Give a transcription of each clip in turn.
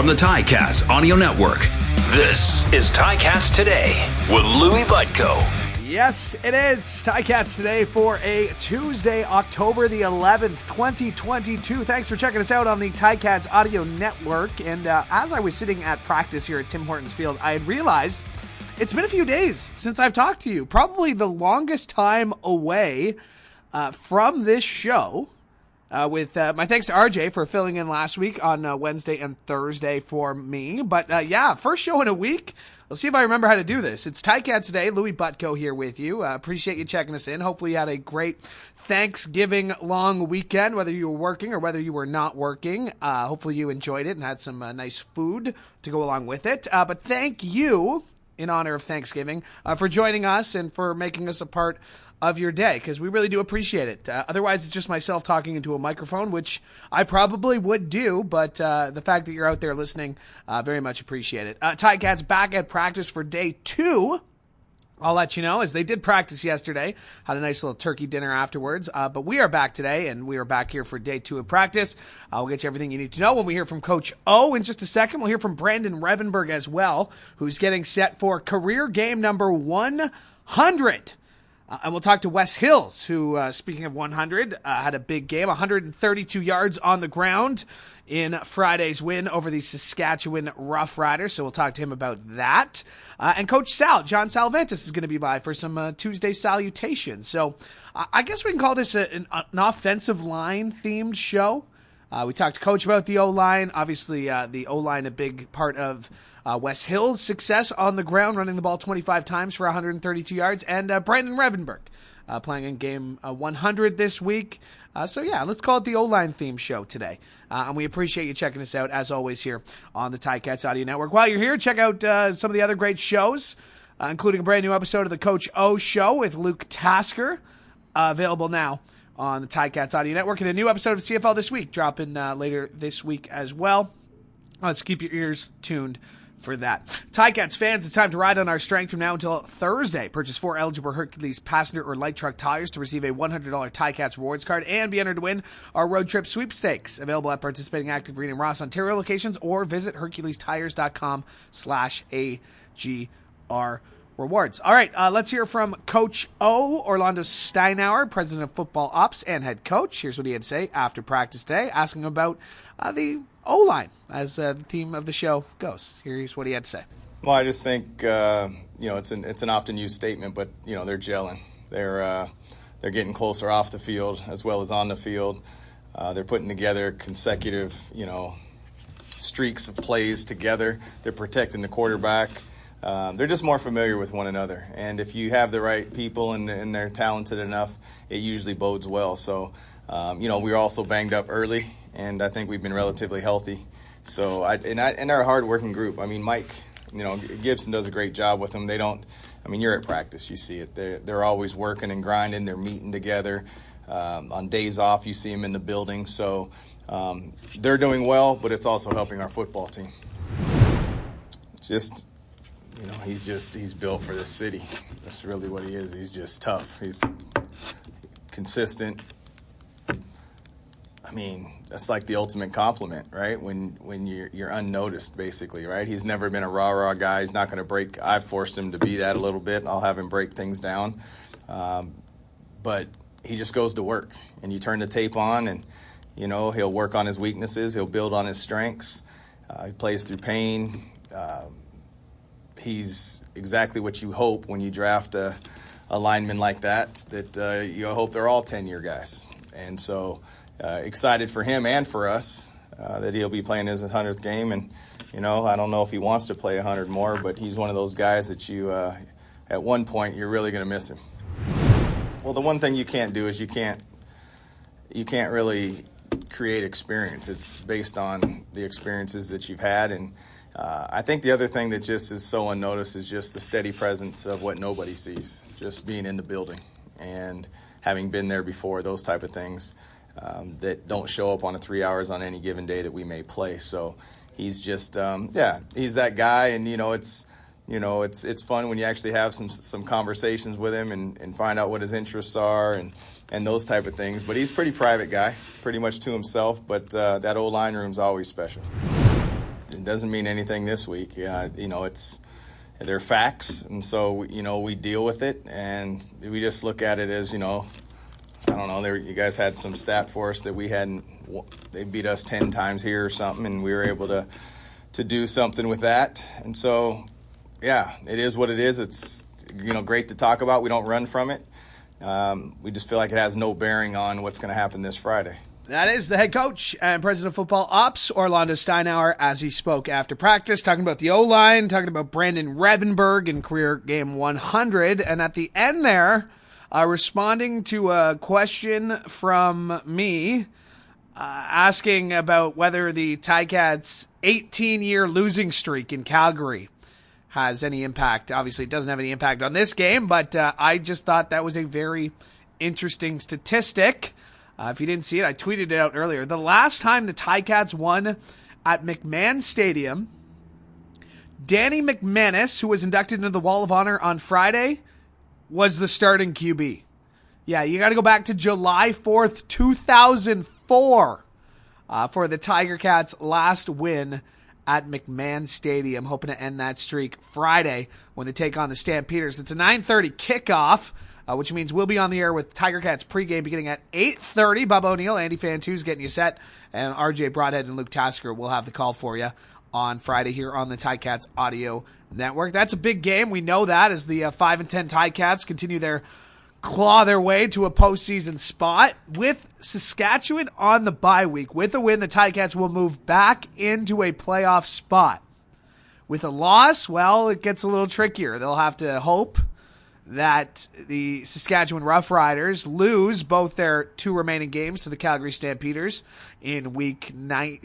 from the Ticats Audio Network. This is Ticats Today with Louie Butko. Yes, it is Ticats Today for a Tuesday, October the 11th, 2022. Thanks for checking us out on the Ticats Audio Network. And as I was sitting at practice here at Tim Hortons Field, I had realized it's been a few days since I've talked to you. Probably the longest time away from this show. With my thanks to RJ for filling in last week on Wednesday and Thursday for me. But first show in a week. Let's see if I remember how to do this. It's Ticats Today. Louie Butko here with you. Appreciate you checking us in. Hopefully you had a great Thanksgiving long weekend, whether you were working or whether you were not working. Hopefully you enjoyed it and had some nice food to go along with it. But thank you, in honor of Thanksgiving, for joining us and for making us a part of your day, because we really do appreciate it. Otherwise, it's just myself talking into a microphone, which I probably would do, but the fact that you're out there listening, very much appreciate it. Ticats back at practice for day 2. I'll let you know, as they did practice yesterday. Had a nice little turkey dinner afterwards. But we are back today, and we are back here for day 2 of practice. We'll get you everything you need to know when we hear from Coach O in just a second. We'll hear from Brandon Revenberg as well, who's getting set for career game number 100. And we'll talk to Wes Hills, who, speaking of 100, had a big game, 132 yards on the ground in Friday's win over the Saskatchewan Roughriders. So we'll talk to him about that. And Coach Sal, John Salavantis, is going to be by for some Tuesday salutations. So I guess we can call this an offensive line-themed show. We talked to Coach about the O-line. Obviously, the O-line, a big part of Wes Hills' success on the ground, running the ball 25 times for 132 yards, and Brandon Revenberg playing in game 100 this week. Let's call it the O-line theme show today. And we appreciate you checking us out, as always, here on the Ticats Audio Network. While you're here, check out some of the other great shows, including a brand new episode of the Coach O Show with Luke Tasker, available now on the Ticats Audio Network, and a new episode of CFL This Week, dropping later this week as well. Let's keep your ears tuned for that. Ticats fans, it's time to ride on our strength from now until Thursday. Purchase 4 eligible Hercules passenger or light truck tires to receive a $100 Ticats rewards card and be entered to win our road trip sweepstakes. Available at participating Active Green and Ross, Ontario locations, or visit HerculesTires.com/AGR rewards. All right, let's hear from Coach O, Orlondo Steinauer, President of Football Ops and head coach. Here's what he had to say after practice today, asking about the O-line as the theme of the show goes. Here's what he had to say. Well, I just think it's an often used statement, but they're gelling. They're getting closer off the field as well as on the field. They're putting together consecutive streaks of plays together. They're protecting the quarterback. They're just more familiar with one another. And if you have the right people and they're talented enough, it usually bodes well. So, we were also banged up early, and I think we've been relatively healthy. So, they're a hard-working group. I mean, Mike, Gibson does a great job with them. You're at practice, you see it. They're always working and grinding. They're meeting together. On days off, you see them in the building. So, they're doing well, but it's also helping our football team. He's built for this city. That's really what he is. He's just tough. He's consistent. That's like the ultimate compliment, right? When you're unnoticed, basically, right? He's never been a rah-rah guy. He's not going to break. I've forced him to be that a little bit. I'll have him break things down. But he just goes to work. And you turn the tape on and, he'll work on his weaknesses. He'll build on his strengths. He plays through pain. He's exactly what you hope when you draft a lineman like that you hope they're all 10-year guys. And so excited for him and for us that he'll be playing his 100th game. And, I don't know if he wants to play 100 more, but he's one of those guys that you, at one point, you're really going to miss him. Well, the one thing you can't do is you can't really create experience. It's based on the experiences that you've had. And I think the other thing that just is so unnoticed is just the steady presence of what nobody sees, just being in the building and having been there before, those type of things that don't show up on the 3 hours on any given day that we may play. So he's just, he's that guy. And, it's fun when you actually have some conversations with him and find out what his interests are and those type of things. But he's a pretty private guy, pretty much to himself. But that O-line room's always special. doesn't mean anything this week. They're facts, and so we deal with it, and we just look at it as, I don't know, you guys had some stat for us that we hadn't. They beat us 10 times here or something, and we were able to do something with that. And so, yeah, it is what it is. It's great to talk about. We don't run from it. We just feel like it has no bearing on what's going to happen this Friday. That is the head coach and president of football ops, Orlondo Steinauer, as he spoke after practice, talking about the O-line, talking about Brandon Revenberg in career game 100. And at the end there, responding to a question from me, asking about whether the Ticats' 18-year losing streak in Calgary has any impact. Obviously, it doesn't have any impact on this game, but I just thought that was a very interesting statistic. If you didn't see it, I tweeted it out earlier. The last time the Ticats won at McMahon Stadium, Danny McManus, who was inducted into the Wall of Honor on Friday, was the starting QB. Yeah, you got to go back to July 4th, 2004 for the Tiger Cats' last win at McMahon Stadium, hoping to end that streak Friday when they take on the Stampeders. It's a 9:30 kickoff, which means we'll be on the air with Tiger Cats pregame beginning at 8:30. Bob O'Neill, Andy Fantu's getting you set, and RJ Broadhead and Luke Tasker will have the call for you on Friday here on the Ticats Audio Network. That's a big game. We know that as the 5-10 Ticats continue claw their way to a postseason spot. With Saskatchewan on the bye week, with a win, the Ticats will move back into a playoff spot. With a loss, well, it gets a little trickier. They'll have to hope that the Saskatchewan Roughriders lose both their 2 remaining games to the Calgary Stampeders in week 20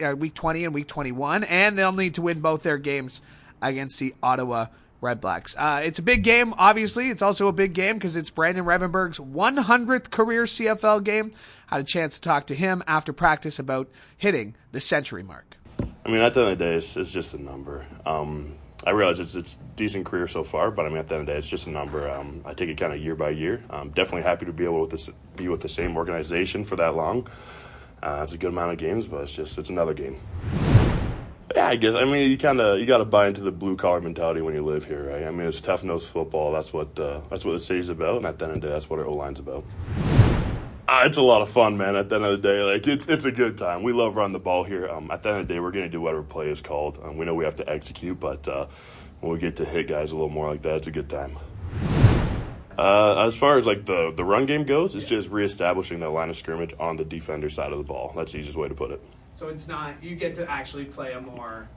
and week 21, and they'll need to win both their games against the Ottawa Redblacks. It's a big game, obviously. It's also a big game because it's Brandon Revenberg's 100th career CFL game. Had a chance to talk to him after practice about hitting the century mark. I mean, at the end of the day, it's just a number. I realize it's a decent career so far, but I mean, at the end of the day, it's just a number. I take it kind of year by year. I'm definitely happy to be able to be with the same organization for that long. It's a good amount of games, but it's another game. Yeah, I guess. I mean, you got to buy into the blue collar mentality when you live here, right? I mean, it's tough nosed football. That's what the city's about, and at the end of the day, that's what our O-line's about. It's a lot of fun, man. At the end of the day, like it's a good time. We love running the ball here. At the end of the day, we're going to do whatever play is called. We know we have to execute, but when we get to hit guys a little more like that, it's a good time. As far as like the run game goes, it's just reestablishing that line of scrimmage on the defender side of the ball. That's the easiest way to put it. So it's not, you get to actually play a more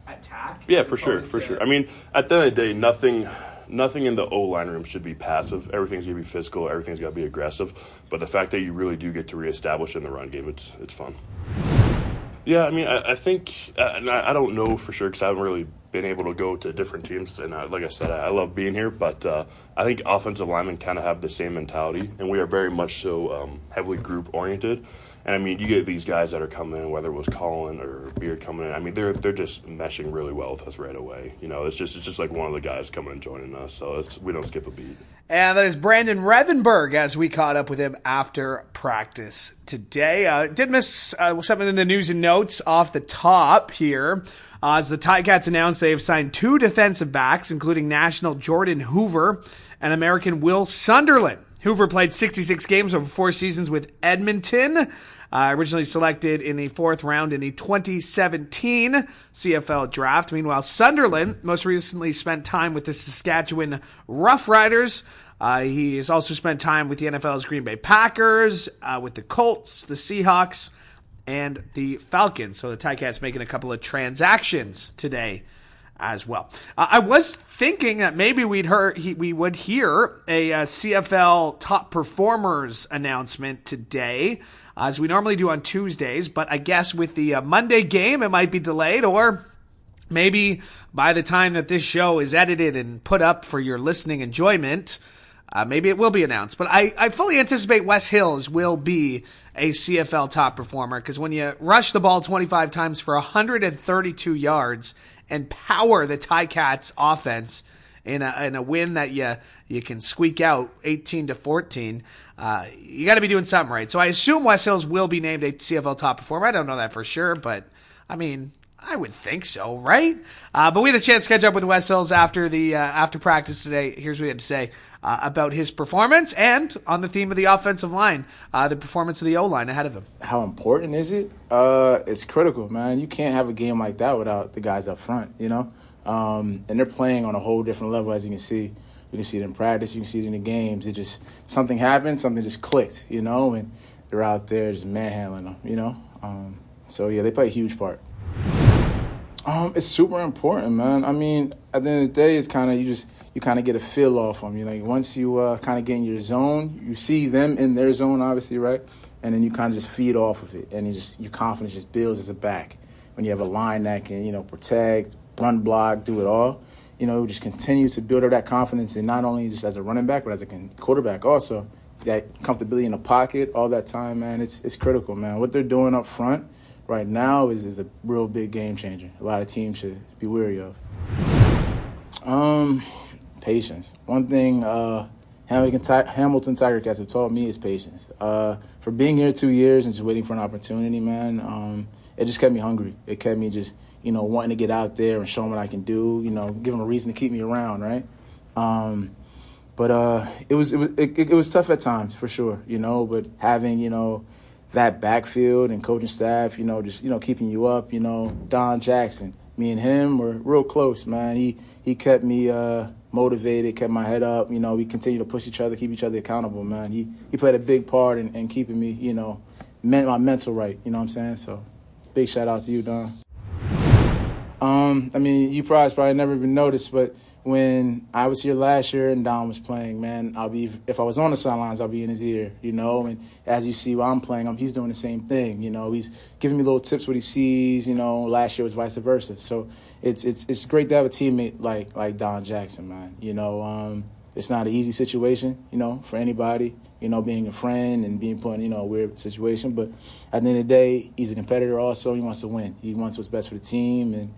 attack? Yeah, for sure. I mean, at the end of the day, nothing in the O-line room should be passive. Everything's going to be physical. Everything's got to be aggressive. But the fact that you really do get to reestablish in the run game, it's fun. Yeah, I mean, I think, and I don't know for sure because I haven't really been able to go to different teams. And like I said, I love being here. But I think offensive linemen kind of have the same mentality. And we are very much so heavily group-oriented. And, I mean, you get these guys that are coming in, whether it was Colin or Beard coming in. I mean, they're just meshing really well with us right away. You know, it's just like one of the guys coming and joining us. So we don't skip a beat. And that is Brandon Revenberg as we caught up with him after practice today. Did miss something in the news and notes off the top here. As the Ticats announced they have signed 2 defensive backs, including national Jordan Hoover and American Will Sunderland. Hoover played 66 games over 4 seasons with Edmonton. Originally selected in the 4th round in the 2017 CFL draft. Meanwhile, Sunderland most recently spent time with the Saskatchewan Roughriders. He has also spent time with the NFL's Green Bay Packers, with the Colts, the Seahawks, and the Falcons. So the Ticats making a couple of transactions today as well. I was thinking that maybe we would hear a CFL top performers announcement today, as we normally do on Tuesdays, but I guess with the Monday game, it might be delayed, or maybe by the time that this show is edited and put up for your listening enjoyment, maybe it will be announced. But I fully anticipate Wes Hills will be a CFL top performer, because when you rush the ball 25 times for 132 yards and power the Ticats offense in a win that you can squeak out 18-14, you got to be doing something right. So I assume Wes Hills will be named a CFL top performer. I don't know that for sure, but I mean, I would think so, right? But we had a chance to catch up with Wes Hills after practice today. Here's what he had to say about his performance and on the theme of the offensive line, the performance of the O-line ahead of him. How important is it? It's critical, man. You can't have a game like that without the guys up front, and they're playing on a whole different level, as you can see. You can see it in practice. You can see it in the games. It just, something happened, something just clicked, and they're out there just manhandling them, So, yeah, they play a huge part. It's super important, man. I mean, at the end of the day, it's kind of you kind of get a feel off them. Like once you kind of get in your zone, you see them in their zone, obviously, right? And then you kind of just feed off of it, and your confidence just builds as a back. When you have a line that can, protect, run block, do it all, just continue to build up that confidence, and not only just as a running back, but as a quarterback also. That comfortability in the pocket all that time, man, it's critical, man. What they're doing up front right now is a real big game changer. A lot of teams should be wary of. Patience. One thing Hamilton Tiger Cats have taught me is patience. For being here 2 years and just waiting for an opportunity, man, it just kept me hungry. It kept me just, wanting to get out there and show them what I can do, give them a reason to keep me around, right? But it was tough at times, for sure, but having, that backfield and coaching staff, just, keeping you up, Don Jackson, me and him were real close, man. He kept me motivated, kept my head up, we continued to push each other, keep each other accountable, man. He played a big part in keeping me, my mental right, you know what I'm saying? So big shout out to you, Don. I mean, you probably never even noticed, but when I was here last year and Don was playing, man, if I was on the sidelines, I'll be in his ear, and as you see while I'm playing, he's doing the same thing, he's giving me little tips what he sees, last year was vice versa. So it's great to have a teammate like Don Jackson, man. It's not an easy situation, for anybody, being a friend and being put in, a weird situation, but at the end of the day, he's a competitor also. He wants to win. He wants what's best for the team, and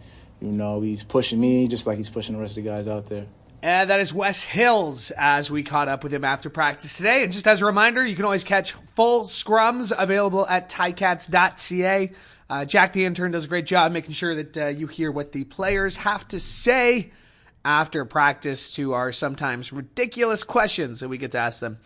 he's pushing me just like he's pushing the rest of the guys out there. And that is Wes Hills as we caught up with him after practice today. And just as a reminder, you can always catch full scrums available at ticats.ca. Jack the intern does a great job making sure that you hear what the players have to say after practice to our sometimes ridiculous questions that we get to ask them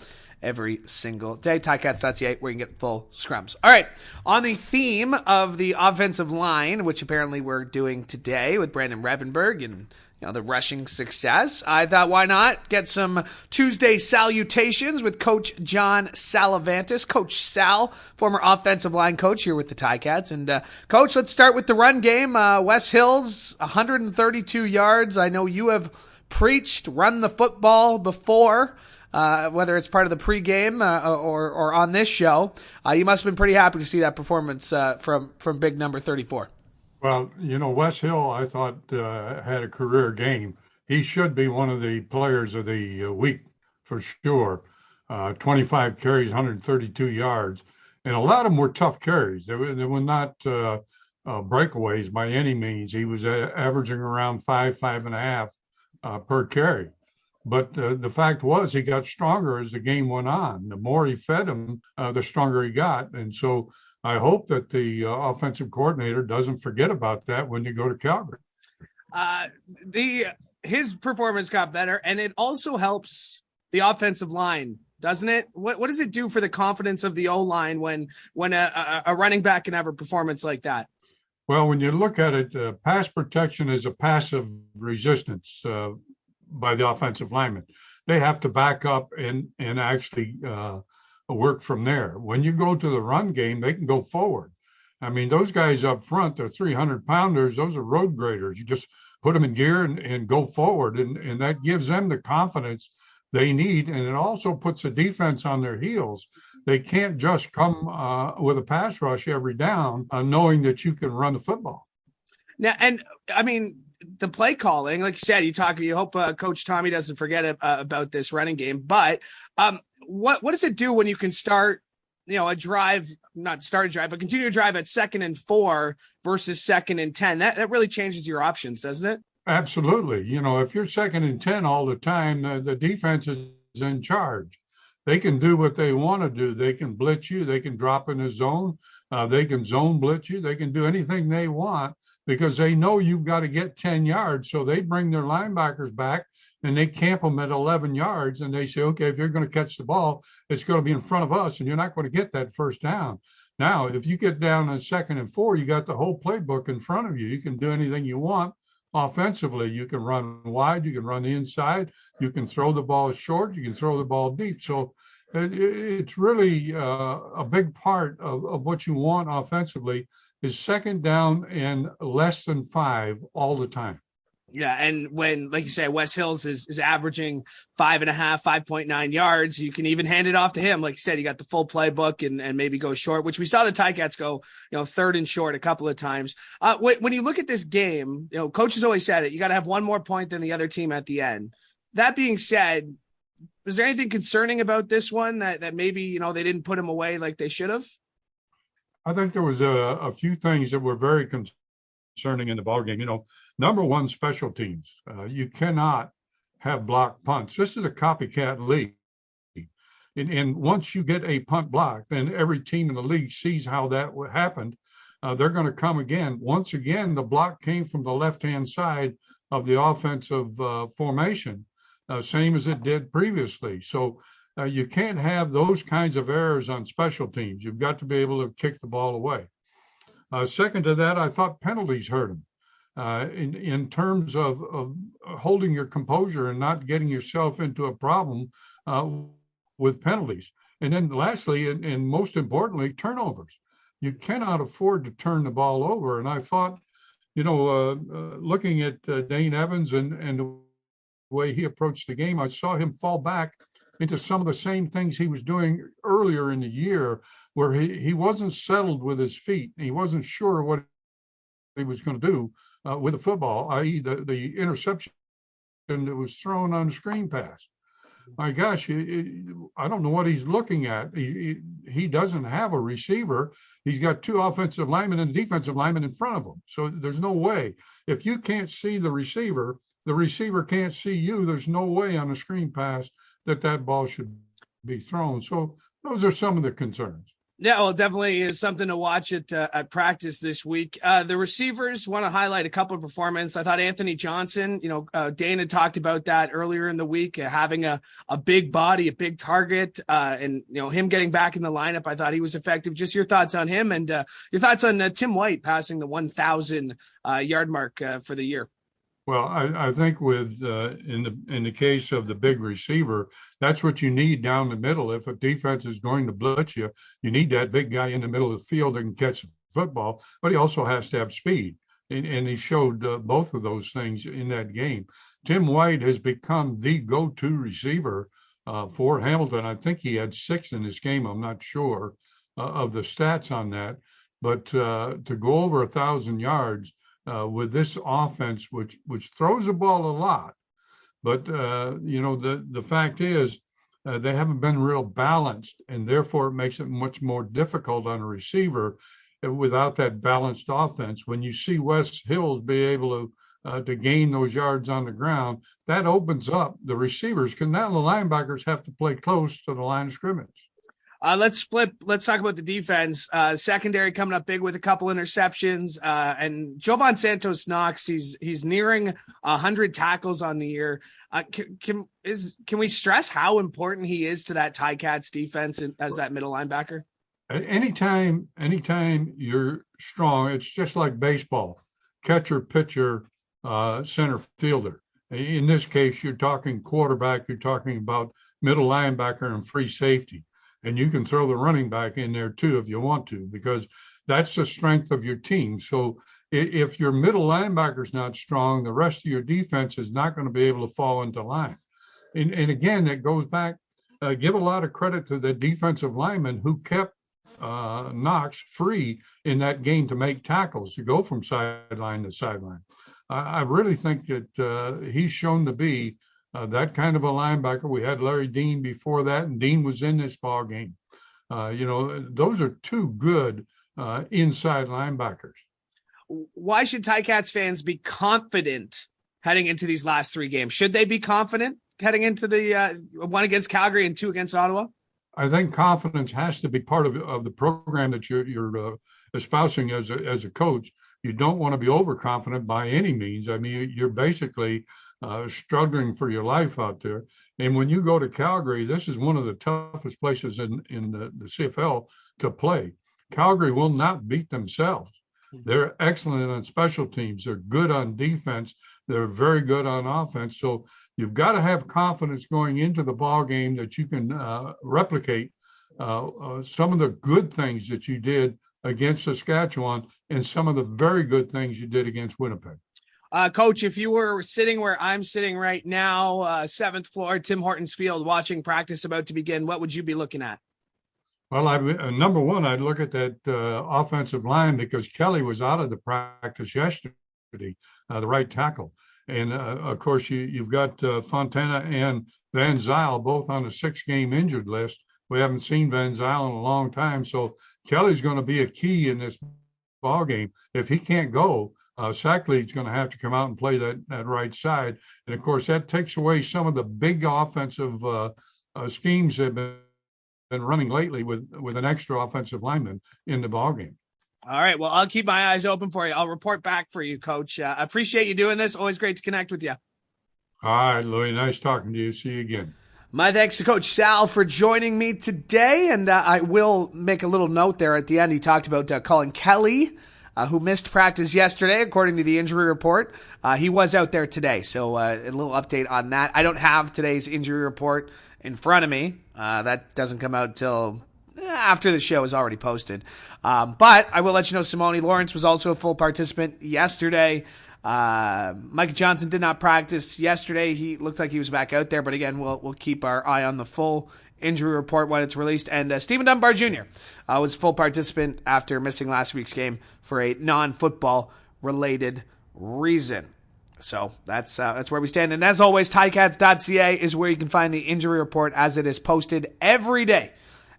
every single day. Ticats.ca, where you can get full scrums. All right, on the theme of the offensive line, which apparently we're doing today with Brandon Revenberg and the rushing success, I thought, why not get some Tuesday salutations with Coach John Salavantis. Coach Sal, former offensive line coach here with the Ticats. And Coach, let's start with the run game. Wes Hills, 132 yards. I know you have preached run the football before. Whether it's part of the pregame or on this show, you must have been pretty happy to see that performance from big number 34. Well, Wes Hill, I thought, had a career game. He should be one of the players of the week for sure. 25 carries, 132 yards. And a lot of them were tough carries. They were not breakaways by any means. He was averaging around 5.5 per carry. But the fact was he got stronger as the game went on. The more he fed him, the stronger he got. And so I hope that the offensive coordinator doesn't forget about that when you go to Calgary. His performance got better, and it also helps the offensive line, doesn't it? What does it do for the confidence of the O-line when a running back can have a performance like that? Well, when you look at it, pass protection is a passive resistance by the offensive linemen. They have to back up and actually work from there. When you go to the run game, they can go forward. I mean, those guys up front, they're 300-pounders. Those are road graders. You just put them in gear and go forward, and that gives them the confidence they need, and it also puts the defense on their heels. They can't just come with a pass rush every down, knowing that you can run the football. Now, and I mean, the play calling, like you said, you hope Coach Tommy doesn't forget about this running game. But what does it do when you can start, a drive, not start a drive, but continue a drive at 2nd and 4 versus 2nd and 10? That really changes your options, doesn't it? Absolutely. If you're 2nd and 10 all the time, the defense is in charge. They can do what they want to do. They can blitz you. They can drop in the zone. They can zone blitz you. They can do anything they want because they know you've got to get 10 yards. So they bring their linebackers back and they camp them at 11 yards. And they say, okay, if you're going to catch the ball, it's going to be in front of us and you're not going to get that first down. Now, if you get down on 2nd and 4, you got the whole playbook in front of you. You can do anything you want offensively. You can run wide, you can run inside, you can throw the ball short, you can throw the ball deep. So it's really a big part of what you want offensively is 2nd down and less than 5 all the time. Yeah, and when, like you say, Wes Hills is averaging 5.5, 5.9 yards, you can even hand it off to him. Like you said, you got the full playbook and maybe go short, which we saw the Ticats go, 3rd and short a couple of times. When you look at this game, Coach has always said it, you got to have one more point than the other team at the end. That being said, was there anything concerning about this one that maybe, they didn't put him away like they should have? I think there was a few things that were very concerning in the ballgame. Number one, special teams. You cannot have blocked punts. This is a copycat league. And once you get a punt block, then every team in the league sees how that happened. They're going to come again. Once again, the block came from the left-hand side of the offensive formation, same as it did previously. So you can't have those kinds of errors on special teams. You've got to be able to kick the ball away. Second to that, I thought penalties hurt him. In terms of holding your composure and not getting yourself into a problem with penalties. And then lastly, and most importantly, turnovers. You cannot afford to turn the ball over. And I thought, looking at Dane Evans and the way he approached the game, I saw him fall back into some of the same things he was doing earlier in the year, where he wasn't settled with his feet. He wasn't sure what he was going to do with the football, i.e. the interception that was thrown on the screen pass. My gosh, I don't know what he's looking at. He doesn't have a receiver. He's got 2 offensive linemen and a defensive lineman in front of him. So there's no way. If you can't see the receiver can't see you. There's no way on a screen pass that ball should be thrown. So those are some of the concerns. Yeah, well, definitely is something to watch at practice this week. The receivers, want to highlight a couple of performances. I thought Anthony Johnson, Dane had talked about that earlier in the week, having a big body, a big target, and, him getting back in the lineup. I thought he was effective. Just your thoughts on him and your thoughts on Tim White passing the 1,000 yard mark for the year. Well, I think with in the case of the big receiver, that's what you need down the middle. If a defense is going to blitz you, you need that big guy in the middle of the field that can catch the football, but he also has to have speed. And he showed both of those things in that game. Tim White has become the go-to receiver for Hamilton. I think he had 6 in this game. I'm not sure of the stats on that, but to go over 1,000 yards, with this offense, which throws the ball a lot, but the fact is they haven't been real balanced, and therefore it makes it much more difficult on a receiver without that balanced offense. When you see Wes Hills be able to gain those yards on the ground, that opens up the receivers, because now the linebackers have to play close to the line of scrimmage. Let's talk about the defense. Secondary coming up big with a couple interceptions. And Jovan Santos Knox, he's nearing 100 tackles on the year. Can we stress how important he is to that Ticats defense as that middle linebacker? Anytime you're strong, it's just like baseball. Catcher, pitcher, center fielder. In this case, you're talking quarterback, you're talking about middle linebacker and free safety. And you can throw the running back in there too if you want to, because that's the strength of your team. So if your middle linebacker's not strong, the rest of your defense is not going to be able to fall into line. And again, it goes back, give a lot of credit to the defensive lineman who kept Knox free in that game to make tackles, to go from sideline to sideline. I really think that he's shown to be that kind of a linebacker. We had Larry Dean before that, and Dean was in this ball game. Those are 2 good inside linebackers. Why should Ticats fans be confident heading into these last 3 games? Should they be confident heading into the 1 against Calgary and 2 against Ottawa? I think confidence has to be part of the program that you're espousing as a coach. you don't want to be overconfident by any means. I mean, you're basically struggling for your life out there. And when you go to Calgary, this is one of the toughest places in the CFL to play. Calgary will not beat themselves. They're excellent on special teams. They're good on defense. They're very good on offense. So you've got to have confidence going into the ball game that you can replicate some of the good things that you did against Saskatchewan and some of the very good things you did against Winnipeg. Coach, if you were sitting where I'm sitting right now, 7th floor, Tim Hortons Field, watching practice about to begin, what would you be looking at? Well, number one, I'd look at that offensive line because Kelly was out of the practice yesterday, the right tackle. And, of course, you've got Fontana and Van Zyl both on the 6-game injured list. We haven't seen Van Zyl in a long time, so Kelly's going to be a key in this ball game. If he can't go, Sackley's going to have to come out and play that right side. And, of course, that takes away some of the big offensive schemes that have been running lately with an extra offensive lineman in the ballgame. All right. Well, I'll keep my eyes open for you. I'll report back for you, Coach. I appreciate you doing this. Always great to connect with you. All right, Louie. Nice talking to you. See you again. My thanks to Coach Sal for joining me today. And I will make a little note there at the end. He talked about Colin Kelly, who missed practice yesterday, according to the injury report. He was out there today. So a little update on that. I don't have today's injury report in front of me. That doesn't come out till after the show is already posted. But I will let you know Simone Lawrence was also a full participant yesterday. Micah Johnson did not practice yesterday. He looked like he was back out there, but again, we'll keep our eye on the full injury report when it's released. And Stephen Dunbar Jr. Was a full participant after missing last week's game for a non-football related reason. So that's where we stand. And as always, Ticats.ca is where you can find the injury report as it is posted every day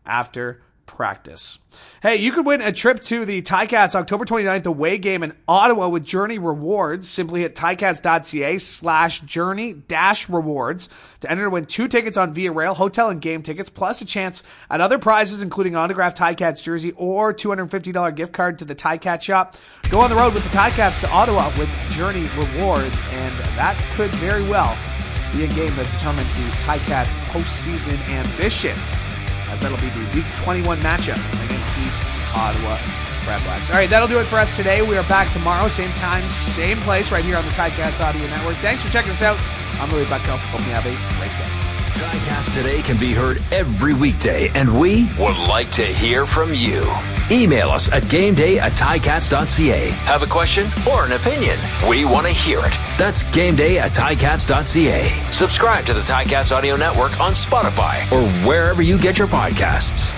after practice. Hey, you could win a trip to the Ticats October 29th away game in Ottawa with Journey Rewards. Simply hit Ticats.ca/Journey-Rewards to enter to win 2 tickets on Via Rail, hotel and game tickets, plus a chance at other prizes, including autographed Ticats jersey or $250 gift card to the Ticat shop. Go on the road with the Ticats to Ottawa with Journey Rewards, and that could very well be a game that determines the Ticats' postseason ambitions, as that'll be the Week 21 matchup against the Ottawa Redblacks. All right, that'll do it for us today. We are back tomorrow, same time, same place, right here on the Ticats Audio Network. Thanks for checking us out. I'm Louie Butko. Hope you have a great day. Ticats Today can be heard every weekday, and we would like to hear from you. Email us at gameday@ticats.ca. Have a question or an opinion? We want to hear it. That's gameday@ticats.ca. Subscribe to the Ticats Audio Network on Spotify or wherever you get your podcasts.